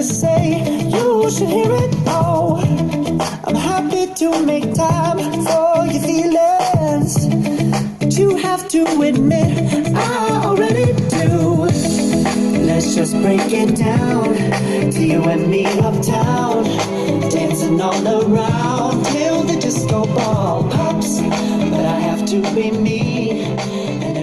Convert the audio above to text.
to say, you should hear it all. I'm happy to make time for your feelings, but you have to admit I already do. Let's just break it down to you and me uptown, dancing all around till the disco ball pops. But I have to be me and